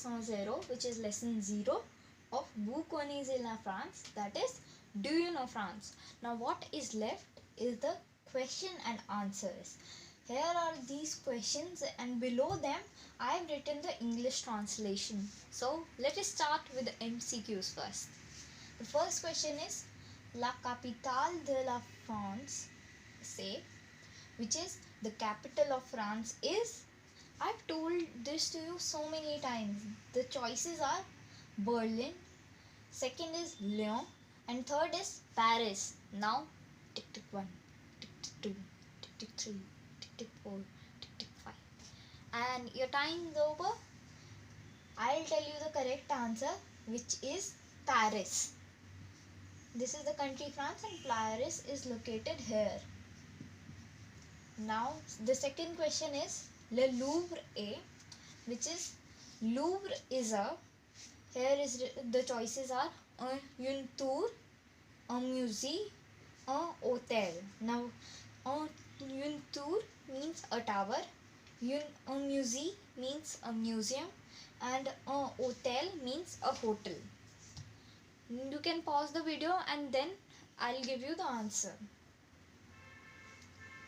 leçon zero, which is lesson 0 of Vous connaissez la France, that is, do you know France? Now what is left is the question and answers. Here are these questions, and below them I have written the English translation. So let us start with the MCQs first. The first question is La capitale de la France, say, which is the capital of France is. I've told this to you so many times. The choices are Berlin, second is Lyon, and third is Paris. Now tick tick 1, tick tick 2, tick tick 3, tick tick 4, tick tick 5, and your time is over. I'll tell you the correct answer, which is Paris. This is the country France and Paris is located here. Now the second question is Le Louvre est, which is Louvre is a, here is the choices are une tour, un musée, un hôtel. Now une tour means a tower, un musée means a museum, and un hôtel means a hotel. You can pause the video and then I'll give you the answer.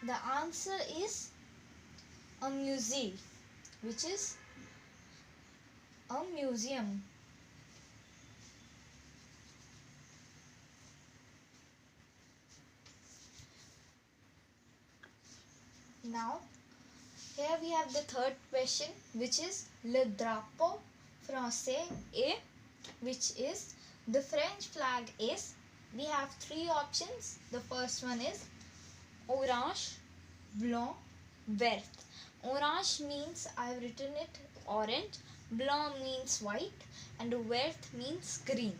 The answer is a musée, which is a museum. Now here we have the third question, which is Le drapeau français est, which is the French flag is. We have three options. The first one is orange, blanc, vert. Orange means I have written it orange, blanc means white, and vert means green.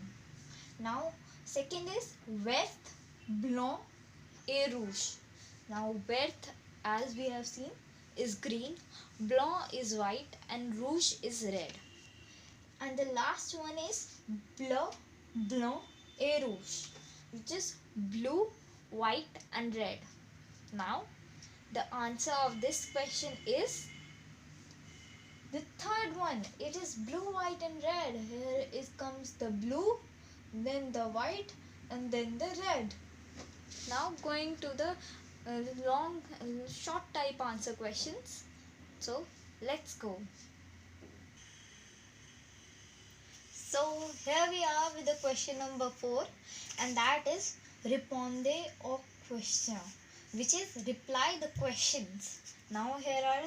Now second is vert, blanc et rouge. Now vert, as we have seen, is green, blanc is white, and rouge is red. And the last one is bleu, blanc et rouge, which is blue, white, and red. Now the answer of this question is the third one. It is blue, white, and red. Here comes the blue, then the white, and then the red. Now going to the long short type answer questions. So let's go. So here we are with the question number 4, and that is répondez aux questions, which is reply the questions. Now here are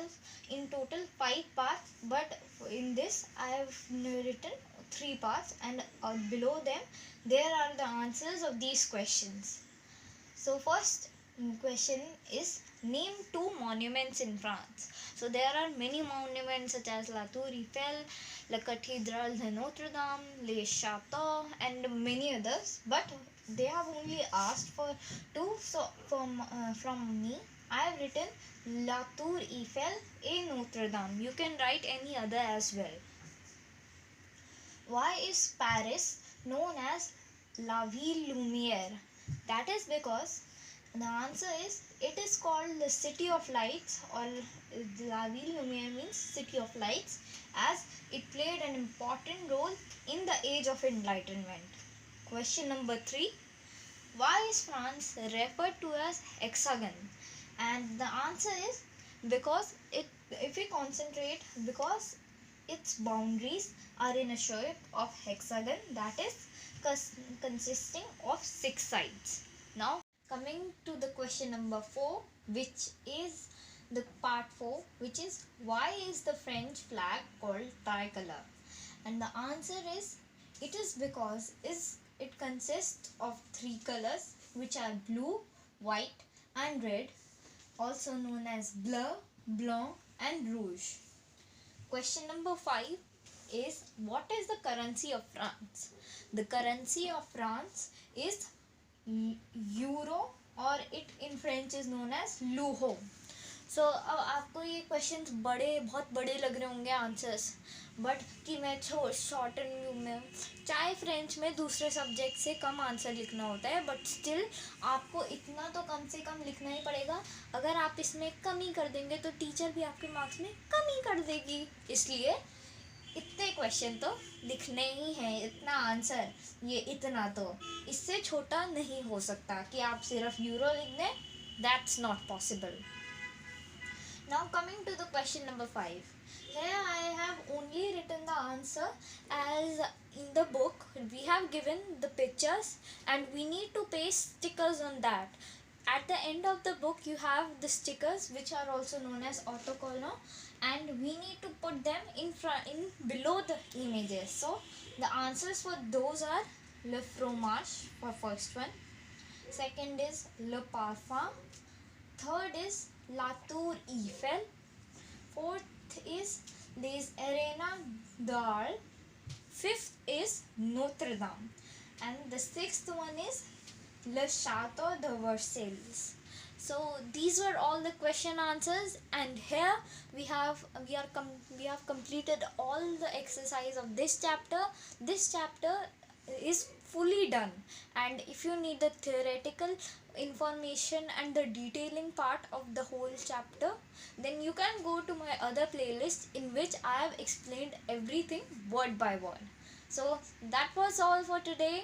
in total 5 parts, but in this I have written 3 parts, and below them there are the answers of these questions. So first question is name 2 monuments in France. So there are many monuments such as La Tour Eiffel, La Cathédrale de Notre Dame, Les Châteaux, and many others, but they have only asked for 2. So from me I have written La Tour Eiffel et Notre Dame. You can write any other as well. Why is Paris known as La Ville Lumière? That is because the answer is it is called the City of Lights, or La Ville Lumière means City of Lights, as it played an important role in the Age of Enlightenment. Question number 3. Why is France referred to as hexagon? And the answer is because if we concentrate, because its boundaries are in a shape of hexagon, that is consisting of 6 sides. Now coming to the question number 4, which is the part 4, which is why is the French flag called tricolor? And the answer is it is because it consists of 3 colors, which are blue, white, and red, also known as bleu, blanc, and rouge. Question number 5 is what is the currency of France? The currency of France is euro, or it in French is known as l'euro. So अब आपको ये questions बहुत बड़े लग रहे होंगे answers, but कि मैं शॉर्ट एंड व्यू में, चाहे फ्रेंच में दूसरे सब्जेक्ट से कम आंसर लिखना होता है, बट स्टिल आपको इतना तो कम से कम लिखना ही पड़ेगा. अगर आप इसमें कमी कर देंगे तो टीचर भी आपके मार्क्स में कमी कर देगी. इसलिए इतने क्वेश्चन तो लिखने ही हैं, इतना आंसर, ये इतना तो इससे छोटा नहीं हो सकता कि आप सिर्फ यूरो लिख दें. That's not possible. Now coming to the question number 5. Here I have only written the answer as in the book we have given the pictures and we need to paste stickers on that. At the end of the book you have the stickers which are also known as autocolor, and we need to put them in below the images. So the answers for those are le fromage for first one, second is le parfum, third is La Tour Eiffel, fourth is Les Arena d'Arles, fifth is Notre Dame, and the sixth one is Le Chateau de Versailles. So these were all the question answers, and here we have completed all the exercise of this chapter. This chapter is fully done, and if you need the theoretical information and the detailing part of the whole chapter, then you can go to my other playlist in which I have explained everything word by word. So that was all for today.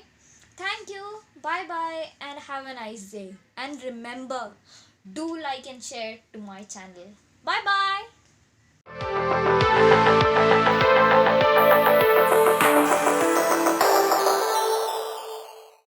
Thank you, bye bye, and have a nice day. And remember, do like and share to my channel. Bye bye.